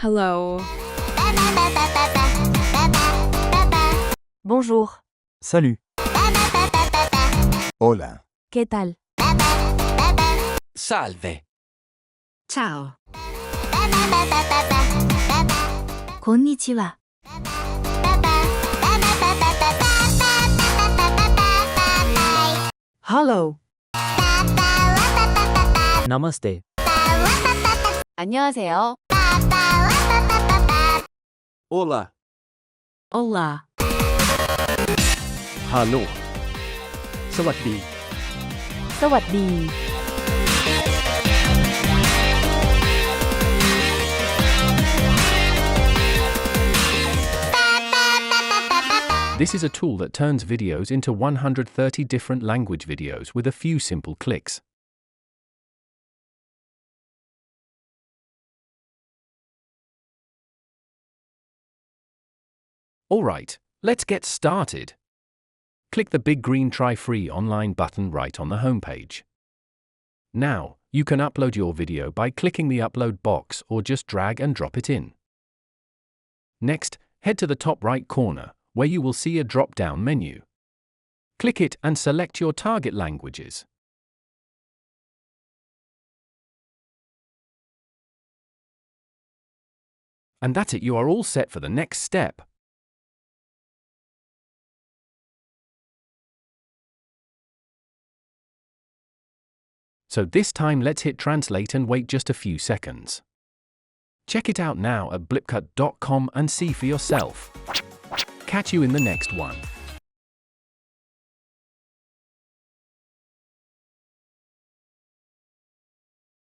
Hello. Bonjour. Salut. Hola. ¿Qué tal? Salve. Ciao. こんにちは。Hello. Namaste. 안녕하세요. Olá. Hola. Hallo. สวัสดี สวัสดี This is a tool that turns videos into 130 different language videos with a few simple clicks. Alright, let's get started. Click the big green Try Free Online button right on the homepage. Now, you can upload your video by clicking the upload box or just drag and drop it in. Next, head to the top right corner, where you will see a drop-down menu. Click it and select your target languages. And that's it, you are all set for the next step. So this time let's hit translate and wait just a few seconds. Check it out now at blipcut.com and see for yourself. Catch you in the next one.